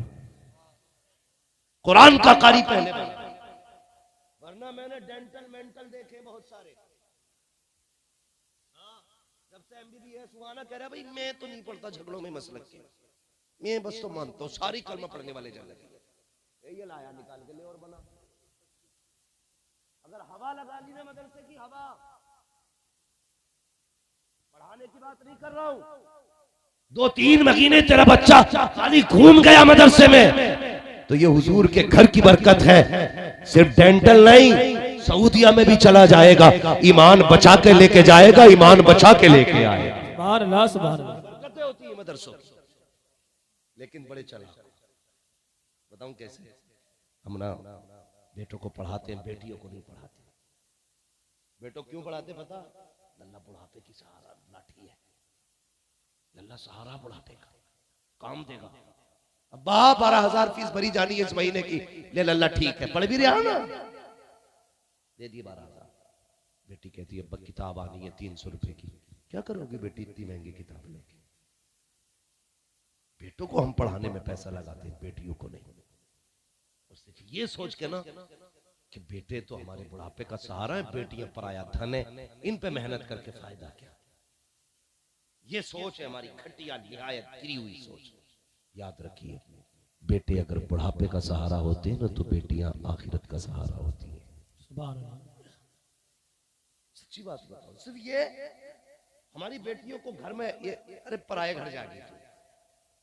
कुरान का कारी पहले बनाओ। वरना मैंने डेंटल मेंटल देखे बहुत सारे। हाँ, जब से एमबीबीएस हुआ ना, कह रहा भाई मैं तो नहीं पढ़ता झगड़ों में मसलक के, मैं बस तो मानता हूँ सारी कलमा पढ़ने वाले जल लगे। ये लाया निकाल के ले और बना। अगर हवा लगा ली ना मदरसे की हवा, पढ़ाने की बात नहीं कर रहा हूं। 2-3 महीने तेरा बच्चा खाली घूम गया मदरसे में, तो ये हुजूर के घर की बरकत है। सिर्फ डेंटल नहीं, सऊदिया में भी चला जाएगा, ईमान बचा के लेके जाएगा, ईमान बचा के लेके आएगा। सुभान अल्लाह, सुभान अल्लाह। बरकतें होती है मदरसों की। लेकिन बड़े चला, बताऊं कैसे? हम ना बेटों को पढ़ाते हैं, बेटियों को नहीं पढ़ाते। बेटों क्यों पढ़ाते पता? लल्ला बुढ़ापे की सहारा लाठी है, लल्ला सहारा बुढ़ापे का काम देगा। अब्बा 12,000 फीस भरी जानी है इस महीने की, ले लल्ला ठीक है, पढ़ भी रहा ना, दे दिए 12,000। बेटी कहती है अब्बा किताब आनी है 300 रुपए की, क्या करोगी बेटी इतनी महंगी किताब लेके? बेटों को हम पढ़ाने में पैसा लगाते हैं, बेटियों को नहीं। और सिर्फ ये सोच के ना कि बेटे तो हमारे बुढ़ापे का सहारा है, बेटियां पराया धन है, इन पे मेहनत करके फायदा क्या? ये सोच है हमारी खटिया निहायत गिरी हुई सोच। याद रखिए, बेटे अगर बुढ़ापे का सहारा होते हैं ना, तो बेटियां आखिरत का सहारा होती हैं। सुभान अल्लाह। सच्ची बात बताओ, सिर्फ ये हमारी बेटियों को घर में अरे पराये घर जाएगी,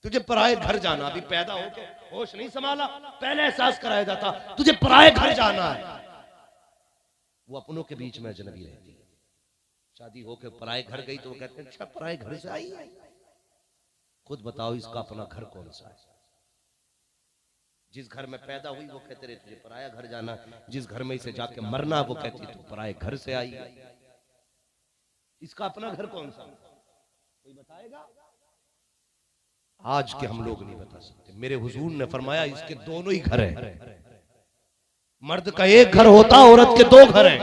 तुझे पराये घर जाना, अभी पैदा हो के होश नहीं संभाला, पहले एहसास कराया जाता तुझे पराये घर जाना है। वो अपनों के बीच में अजनबी रहती है। शादी होके पराये घर गई तो वो कहते हैं अच्छा पराये घर से आई है। खुद बताओ इसका अपना घर कौन सा है? जिस घर में पैदा हुई वो कहते रहे तुझे पराया घर जाना, जिस घर में इसे जाके मरना वो कहती तू पराये घर से आई है। इसका अपना घर कौन सा? कोई बताएगा? आज के हम लोग नहीं बता सकते। मेरे हुजूर ने फरमाया इसके दोनों ही घर हैं। मर्द का एक घर होता, औरत के 2 घर हैं।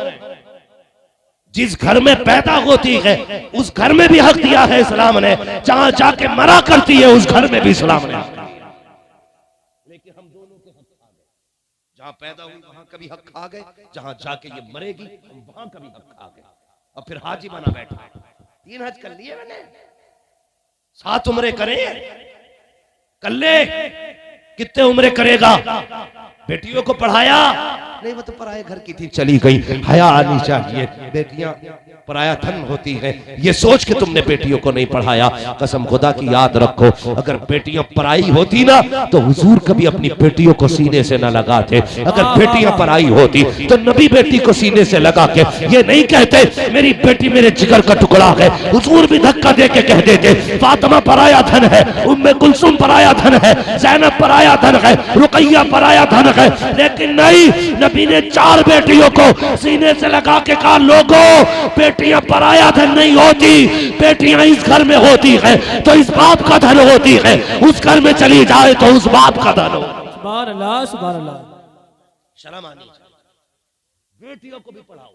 जिस घर में पैदा होती है उस घर में भी हक दिया है इस्लाम ने, जहां जाके मरा करती है उस घर में भी इस्लाम ने। लेकिन हम दोनों के हक खा गए, जहां पैदा हुई वहां का भी हक खा गए, जहां जाके ये मरेगी हम वहां का भी हक खा गए। और फिर हाजी बना बैठा। 3 हज कर लिए मैंने, 7 उम्रे करे, कर ले। कितने उम्रे करेगा? बेटियों को पढ़ाया नहीं, वो तो पराये घर की थी चली गई। हया आनी चाहिए, बेटियां पराया धन होती हैं, ये सोच के तुमने बेटियों को नहीं पढ़ाया। कसम खुदा की याद रखो, अगर बेटियां पराई होती ना तो हुजूर कभी अपनी बेटियों को सीने से न लगाते। अगर बेटियां पराई होती तो नबी बेटी को सीने से लगा के ये नहीं कहते मेरी बेटी मेरे जिगर का टुकड़ा है। हुजूर भी धक्का दे के कह देते फातिमा पराया धन है, उम्मे कुलसुम पराया धन है, ज़ैनब पराया धन है, रुकैया पराया धन है। लेकिन नहीं, नबी ने 4 बेटियों को सीने से लगा के कहा लोगों बेटियां पराया धन नहीं होती, बेटियां इस घर में होती है तो इस बाप का धन होती है, उस घर में चली जाए तो उस बाप का धन हो। सुभान अल्लाह, सुभान अल्लाह। शर्म आनी चाहिए, बेटियों को भी पढ़ाओ।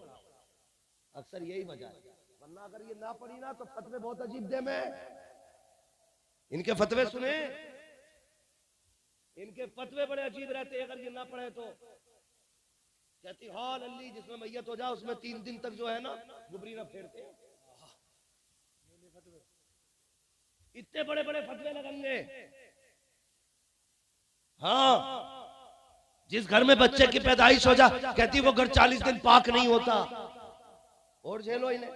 अक्सर यही वजह है, वरना अगर ये ना पढ़ी ना तो फतवे बहुत अजीब दे में। इनके फतवे सुने, इनके फतवे बड़े अजीब रहते हैं। अगर ये ना पढ़े तो कहती हाँ लल्ली जिसमें मैयत हो जाए उसमें 3 दिन तक जो है ना गुबरी ना फेरते। इतने बड़े बड़े फतवे लगेंगे। हाँ, जिस घर में बच्चे की पैदाइश हो जाए कहती वो घर 40 दिन पाक नहीं होता। और झेलो इन्हें,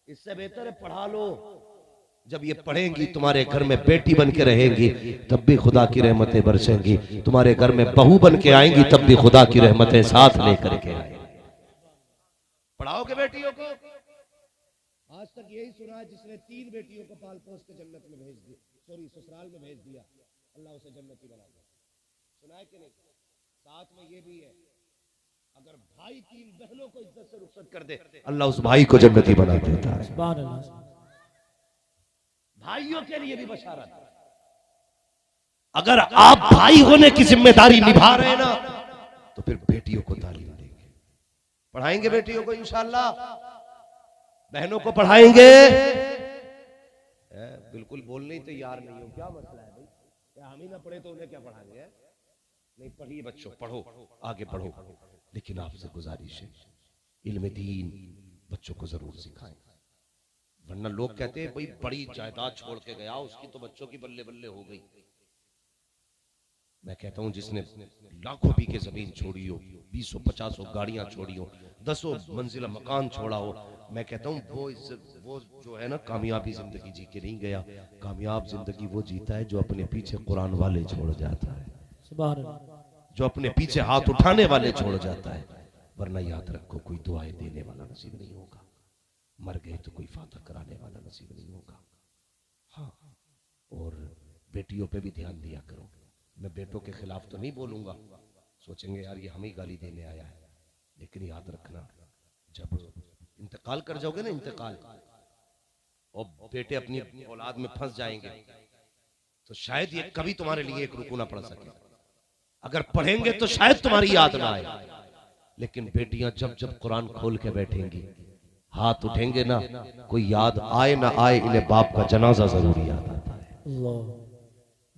इससे बेहतर है पढ़ा लो। जब ये पढ़ेंगी तुम्हारे घर में बेटी बन के रहेंगी तब भी खुदा की रहमतें बरसेंगी, तुम्हारे घर में बहू बन के आएंगी तब भी खुदा की रहमतें साथ लेकर के आएंगी। पढ़ाओगे बेटियों को। आज तक यही सुना है जिसने 3 बेटियों को पाल पोस के जन्नत में भेज दिया, सॉरी ससुराल में भेज दिया, अल्लाह उसे जन्नती बना दिया। सुना है कि नहीं? साथ में ये भी है अगर भाई 3 बहनों को इज्जत से रुखसत कर दे अल्लाह उस भाई को जन्नती बना देता है। सुभान अल्लाह। भाइयों के लिए भी बशारत है। अगर आप भाई होने की जिम्मेदारी निभा रहे हैं ना तो फिर बेटियों को तालीम देंगे, पढ़ाएंगे बेटियों को इंशाअल्लाह, बहनों को पढ़ाएंगे। बिल्कुल बोलने ही तैयार नहीं हो, क्या मसला है भाई? क्या हम ही ना पढ़े तो उन्हें क्या पढ़ाएंगे? नहीं, पढ़िए बच्चों, पढ़ो, आगे बढ़ो। लेकिन आपसे गुजारिश है इल्म दीन बच्चों को जरूर सिखाएं, वरना लोग कहते हैं भाई बड़ी जायदाद छोड़ के गया उसकी तो बच्चों की बल्ले बल्ले हो गई। मैं कहता हूं जिसने लाखों बीघे जमीन छोड़ी हो, 20-50 गाड़ियां छोड़ी हो, 10 मंजिला मकान छोड़ा हो, मैं कहता हूँ वो इज्जत, वो जो है ना कामयाबी जिंदगी जी के नहीं गया। कामयाब जिंदगी वो जीता है जो अपने पीछे कुरान वाले छोड़ जाता है, सुभान अल्लाह। जो अपने पीछे हाथ उठाने वाले छोड़ जाता है। वरना याद रखो कोई दुआएं देने वाला नसीब नहीं होगा, मर गए तो कोई फातह कराने वाला नसीब नहीं होगा। हाँ, और बेटियों पे भी ध्यान दिया करो। मैं बेटों के खिलाफ तो नहीं बोलूंगा, सोचेंगे यार ये हमें गाली देने आया है, लेकिन याद रखना जब इंतकाल कर जाओगे ना, इंतकाल और बेटे अपनी औलाद में फंस जाएंगे तो शायद ये कभी तुम्हारे लिए एक रुकू ना पड़ सके। अगर पढ़ेंगे तो शायद तुम्हारी याद ना आए, लेकिन बेटियां जब जब कुरान खोल के बैठेंगी, हाथ उठेंगे ना, कोई याद आए ना आए, इन्हें बाप का जनाजा जरूरी याद आता है, अल्लाह।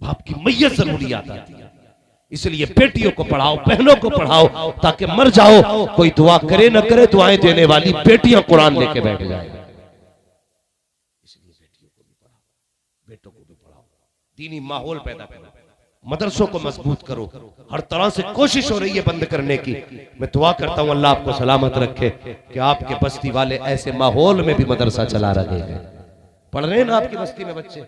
बाप की मैयत जरूरी याद आती है। इसलिए बेटियों को पढ़ाओ, बहनों को पढ़ाओ, ताकि मर जाओ कोई दुआ करे ना करे, दुआएं देने वाली बेटियां कुरान लेके बैठ जाए। इसलिए बेटियों को भी पढ़ाओ, बेटों को भी पढ़ाओ, दीनी माहौल पैदा करो, मदरसों को मजबूत करो। हर तरह से कोशिश हो रही है बंद करने की। मैं दुआ करता हूं अल्लाह आपको सलामत रखे कि आपके बस्ती वाले ऐसे माहौल में भी मदरसा चला रहे हैं। पढ़ रहे हैं ना आपकी बस्ती में बच्चे?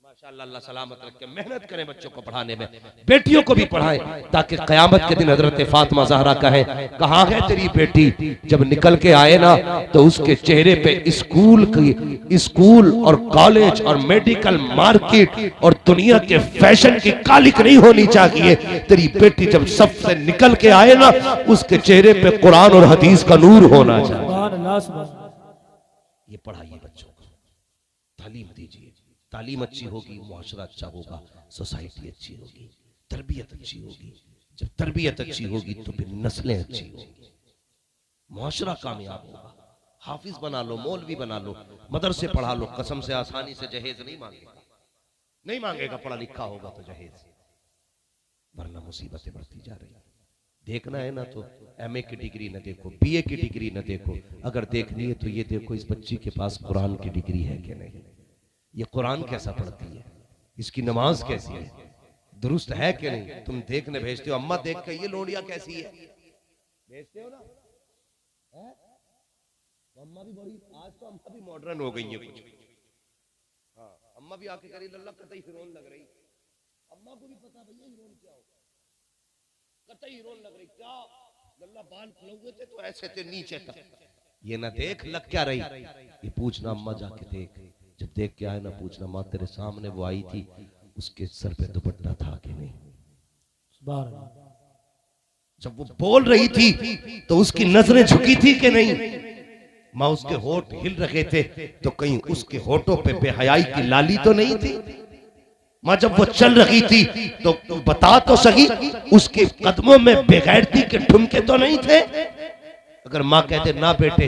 माशाअल्लाह, अल्लाह सलामत रखे, मेहनत करें बच्चों को पढ़ाने में, बेटियों को भी पढ़ाएं, ताकि कयामत के दिन हजरत फातिमा ज़हरा कहे कहाँ है तेरी बेटी? जब निकल के आए ना तो उसके चेहरे पे स्कूल और कॉलेज और मेडिकल मार्केट और दुनिया के फैशन की कालिक नहीं होनी चाहिए। तेरी बेटी जब सबसे निकल के आए ना, उसके चेहरे पे कुरान और हदीस का नूर होना चाहिए। सुभान अल्लाह, सुभान अल्लाह। ये पढ़ाइए बच्चों को, तालीम दीजिए। तालीम अच्छी होगी, मुआशरा अच्छा होगा, सोसाइटी अच्छी होगी, तरबियत अच्छी होगी। जब तरबियत अच्छी होगी तो फिर नस्लें अच्छी होगी, मुआशरा कामयाब होगा। हाफिज बना लो, मौलवी बना लो, मदरसे पढ़ा लो, कसम से आसानी से जहेज नहीं मांगेगा, नहीं मांगेगा, पढ़ा लिखा होगा तो जहेज, वरना मुसीबतें बढ़ती जा रही है। देखना है ना तो एमए की डिग्री न देखो, बीए की डिग्री न देखो, अगर देखनी है तो ये देखो इस बच्ची के पास कुरान की डिग्री है कि नहीं, ये कुरान कैसा पढ़ती है, इसकी नमाज कैसी है, दुरुस्त है कि नहीं। तुम देखने भेजते हो, अम्मा देख के ये लोडिया कैसी है भेजते हो ना, है? तो अम्मा भी बड़ी, आज तो अम्मा भी मॉडर्न हो गई है कुछ। हाँ, अम्मा भी आके करी लल्ला कतई हीरोइन लग रही, अम्मा को भी पता भैया हीरोइन क्या हो, कतई हीरोइन लग रही, क्या लल्ला बाल खुले थे तो ऐसे थे नीचे तक, ये ना देख लग क्या रही, ये पूछना अम्मा जाके देख, जब देख के आए ना पूछना माँ तेरे सामने वो आई थी, उसके सर पे दुपट्टा था कि नहीं। सुभान अल्लाह। जब वो बोल रही थी तो उसकी नजरें झुकी थी कि नहीं। माँ उसके होठ हिल रहे थे तो कहीं उसके होठों पे बेहयाई की लाली तो नहीं थी। माँ जब वो चल रही थी तो बता तो सही, उसके कदमों में बेगैरती के ठुमके तो नहीं थे। अगर माँ कहते ना बेटे,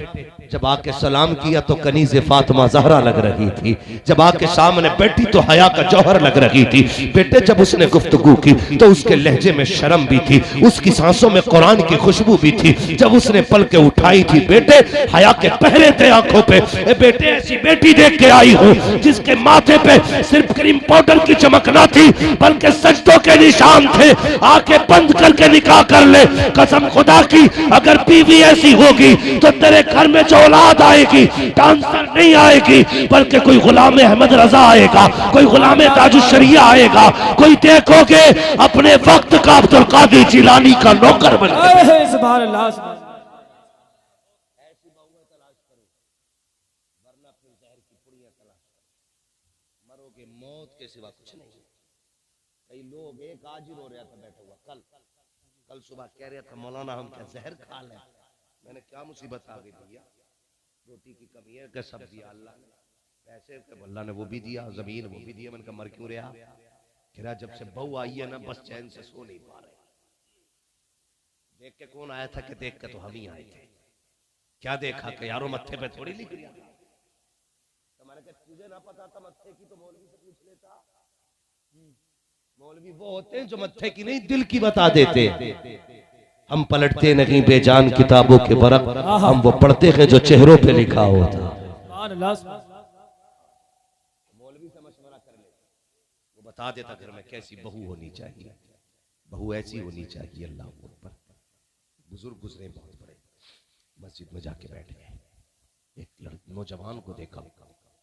जब आके सलाम किया तो कनीज़े फातिमा ज़हरा लग रही थी, जब आके सामने बैठी तो हया का जौहर लग रही थी। बेटे जब उसने गुफ्तगू की तो उसके लहजे में शर्म भी थी, उसकी सांसों में कुरान की खुशबू भी थी। जब उसने पल के उठाई थी बेटे, हया के पहरे थे आंखों पे। ए बेटे ऐसी बेटी देख के आई हूँ जिसके माथे पे सिर्फ क्रीम पाउडर की चमक ना थी बल्कि सजदों के निशान थे। आके बंद करके निकाह कर ले, कसम खुदा की अगर बीवी ऐसी होगी तो तेरे घर में जो औलाद आएगी डांसर नहीं आएगी बल्कि कोई गुलाम अहमद रजा आएगा, कोई गुलाम ताजुश्शरिया आएगा, कोई देखोगे अपने वक्त का अब्दुल कादिर जिलानी का नौकर बन सुभान अल्लाह, सुभान अल्लाह। ऐसी बहुएं तलाश करो, वरना फिर जहर की पुड़ियां तलाश करो, मरोगे मौत के सिवा कुछ नहीं। कई लोग, एक आज ही रो रहा था बैठा हुआ, कल सुबह कह रहा था मौलाना हम क्या जहर खा लें। मैंने क्या मुसीबत आ गई भैया, रोटी की कमी है क्या, सब्जी अल्लाह ने, पैसे अल्लाह ने वो भी दिया, जमीन वो भी दिया। मैंने कहा मर क्यों रहा, कह रहा जब से बहू आई है ना बस चैन से सो नहीं पा रहे। देख के कौन आया था कि देख के तो हम ही आए थे। क्या देखा कि यारों मत्थे पे थोड़ी लिख लिया, तुझे ना पता था मत्थे की तो मौलवी से पूछ लेता। मौलवी वो होते हैं जो मत्थे की नहीं दिल की बता देते। हम पलटते नहीं बेजान किताबों के बरक, हम वो पढ़ते हैं जो चेहरों पे लिखा होता। मौलवी से मशवरा कर ले, वो बता देता घर में कैसी बहू होनी चाहिए, बहू ऐसी होनी चाहिए। अल्लाह अकबर, बुजुर्ग गुजरे बहुत बड़े, मस्जिद में जाके बैठ गए। एक नौजवान को देखा,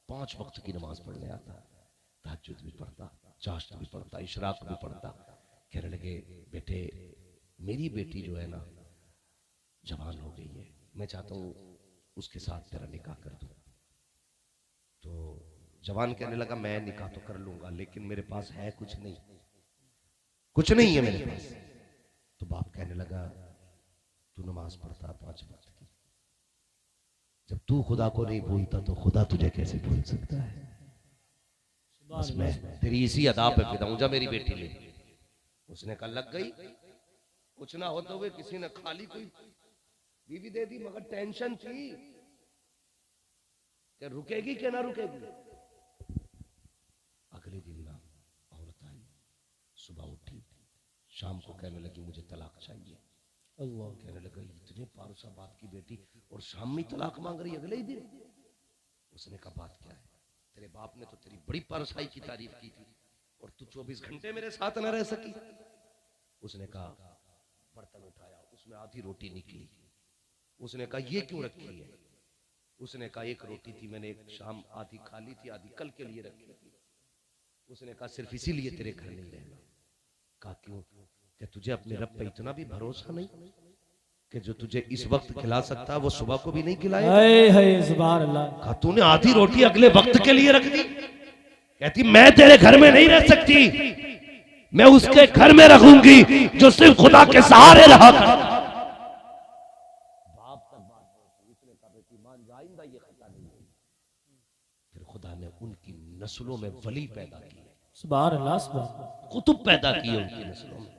5 वक्त की नमाज पढ़ने आता, तहज्जुद भी पढ़ता, चाश्त भी पढ़ता, इशराक भी पढ़ता। कहने लगे, बेटे मेरी बेटी जो है ना जवान हो गई है, मैं चाहता हूँ उसके साथ तेरा निकाह कर दूं। तो जवान कहने लगा, मैं निकाह तो कर लूंगा लेकिन मेरे पास है कुछ नहीं, कुछ नहीं है मेरे पास। तो बाप कहने लगा, तू नमाज पढ़ता 5 वक्त की, जब तू खुदा को नहीं भूलता तो खुदा तुझे कैसे भूल सकता है। बस मैं तेरी इसी अदा पे फिदा हूं, जा मेरी बेटी ले। उसने कहा लग गई, कुछ ना होते हुए किसी ने खाली कोई बीवी दे दी, मगर टेंशन थी कि रुकेगी कि ना रुकेगी। अगले दिन ना औरत आई, सुबह उठी, शाम को कहने लगी मुझे तलाक चाहिए। अल्लाह, कहने लगा इतने पारुसा बाप की बेटी और शाम में तलाक मांग रही अगले ही दिन। उसने कहा बात क्या है, तेरे बाप ने तो तेरी बड़ी पारुसाई की तारीफ की थी और तू 24 घंटे मेरे साथ न रह सकी। उसने कहा, बर्तन उठाया, उसमें आधी रोटी निकली। उसने कहा ये क्यों रखी है। उसने कहा एक रोटी थी, मैंने एक शाम आधी खा ली थी, आधी कल के लिए रखी थी। उसने कहा सिर्फ इसीलिए तेरे घर नहीं रहना। कहा क्यों, कि तुझे अपने रब पे इतना भी भरोसा नहीं कि जो तुझे इस वक्त खिला सकता है वो सुबह को भी नहीं खिलाएगा। कहा तूने आधी रोटी अगले वक्त के लिए रख दी। कहती मैं तेरे घर में नहीं रह सकती, मैं उसके घर में रखूंगी जो सिर्फ खुदा के सहारे रहा कर। बाप तक बात पहुंची, इसने कहा बेटी मान जा, आइंदा ये खता नहीं है। फिर खुदा ने उनकी नस्लों में वली पैदा किए, सुभान अल्लाह, कुतुब पैदा किए उनकी नस्लों में।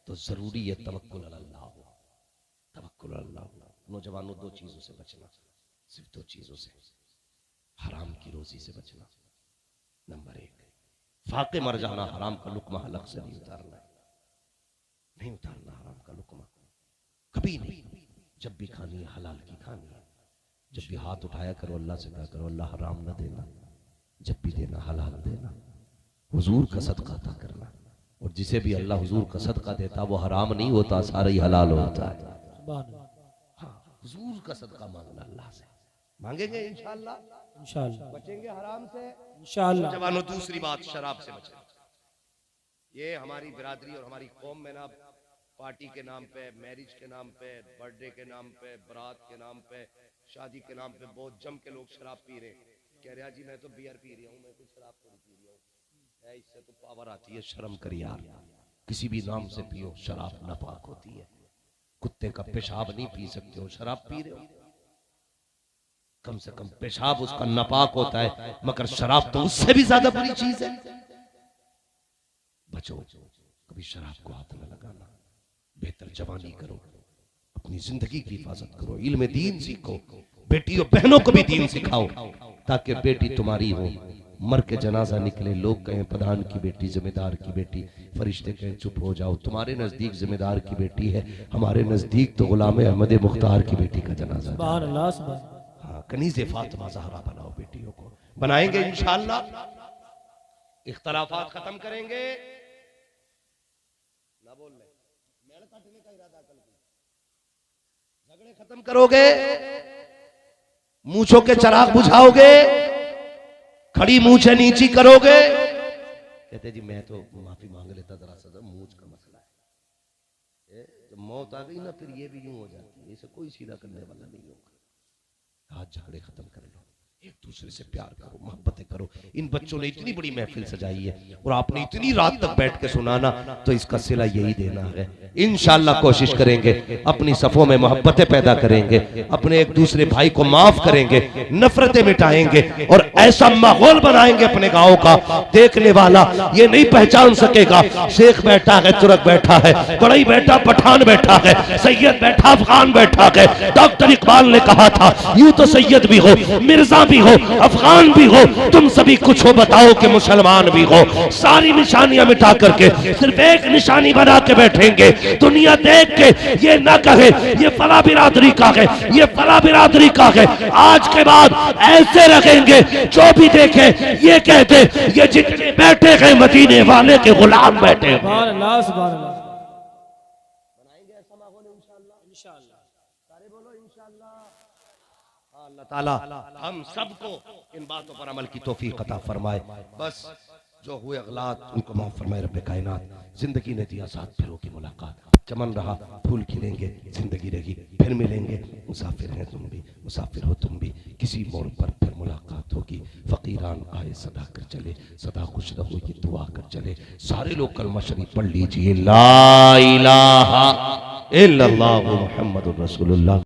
तो जरूरी है तवक्कुल अल्लाह हो, तवक्कुल अल्लाह। नौजवानों 2 चीजों से बचना, सिर्फ 2 चीजों से, हराम की रोजी से बचना। नंबर 1, फाके मर जाना, हराम का लुकमा हलक से नहीं उतारना, नहीं उतारना हराम का लुकमा कभी नहीं। जब भी खानी है हलाल की खानी है। जब भी हाथ उठाया करो अल्लाह से कहा करो अल्लाह हराम न देना, जब भी देना हलाल देना, हुजूर का सदका अता करना। और जिसे भी अल्लाह हुजूर का सदका देता वो हराम नहीं होता, सारा ही हलाल होता है। हाँ, हुजूर का सदका मांगना अल्लाह से, मांगेंगे इंशाअल्लाह, इंशाअल्लाह बचेंगे हराम से इंशाअल्लाह। जवानों दूसरी बात, शराब से बचें। ये हमारी बिरादरी और हमारी कौम में ना पार्टी के नाम पे, मैरिज के नाम पे, बर्थडे के नाम पे, बारात के नाम पे, शादी के नाम पे बहुत जम के लोग शराब पी रहे। कह रहा जी मैं तो बियर पी रहा हूँ, मैं तो शराब थोड़ी पी रहा हूँ, इससे तो पावर आती है। शर्म कर यार, किसी भी नाम से पियो, शराब नापाक होती है। कुत्ते का पेशाब नहीं पी सकते हो, शराब पी रहे हो। कम से कम पेशाब उसका नापाक होता है, मगर शराब तो उससे भी ज्यादा बुरी चीज है। बचो, कभी शराब को हाथ न लगाना। बेहतर जवानी करो, अपनी जिंदगी की हिफाजत करो, इल्म दीन सीखो, बेटियों बहनों को भी दीन सिखाओ, ताकि बेटी तुम्हारी हो। मर के जनाजा निकले, लोग कहें प्रधान की बेटी, जमींदार की बेटी, फरिश्ते कहें चुप हो जाओ, तुम्हारे नजदीक जमींदार की बेटी है, हमारे नजदीक तो गुलाम अहमद मुख्तार की बेटी का जनाजा। हाँ, कनीज़े फातिमा ज़हरा बनाओ, बेटियों को बनाएंगे इंशाअल्लाह। इख्तलाफात खत्म करेंगे, ना बोल ले, मेल काटने का इरादा कल, झगड़े खत्म करोगे, मूंछों के चिराग बुझाओगे, खड़ी मूंछें नीची करोगे। कहते जी मैं तो माफी मांग लेता, जरा सा मूंछ का मसला है। जब मौत आ गई ना फिर ये भी यूं हो जाती है, इसे कोई सीधा करने वाला नहीं होगा। आज झगड़े खत्म कर लो, एक दूसरे से प्यार करो, मोहब्बतें करो। इन बच्चों ने इतनी बड़ी महफिल सजाई है और आपने इतनी रात तक बैठ के सुनाना, तो इसका सिला यही देना है। इंशाअल्लाह कोशिश करेंगे, अपनी सफों में मोहब्बतें पैदा करेंगे, अपने एक दूसरे भाई को माफ करेंगे, नफरतें मिटाएंगे और ऐसा माहौल बनाएंगे अपने गाँव का, देखने वाला ये नहीं पहचान सकेगा शेख बैठा है, तुर्क बैठा है, बड़ई बैठा पठान बैठा है, सैयद बैठा अफगान बैठा है। डॉक्टर इकबाल ने कहा था यूं तो सैयद भी हो, मिर्जा भी हो, अफगान भी हो, तुम सभी कुछ हो बताओ कि मुसलमान भी हो। सारी निशानियां मिटा करके सिर्फ एक निशानी बना के बैठेंगे, दुनिया देख के ये ना कहे ये फला बिरादरी का है, ये फला बिरादरी का है। आज के बाद ऐसे रखेंगे, जो भी देखे ये कहते ये जितने बैठे हैं मदीने वाले के गुलाम बैठे। बनाएंगे ऐसा माहौल इंशाअल्लाह। अल्लाह ताला हम सबको इन बातों पर अमल की तौफीक अता फरमाए। बस जो हुए अगलात उनको माफ फरमाए रब्बे कायनात। जिंदगी ने दिया साथ फिरों की मुलाकात, चमन रहा फूल खिलेंगे जिंदगी रही फिर मिलेंगे। मुसाफिर हैं तुम भी मुसाफिर हो तुम भी, किसी मोड़ पर फिर मुलाकात होगी। फकीरान आए सदा कर चले, सदा खुश रहो ये दुआ कर चले। सारे लोग कलमा शरीफ पढ़ लीजिए, ला इलाहा इल्लल्लाहु मुहम्मदुर रसूलुल्लाह।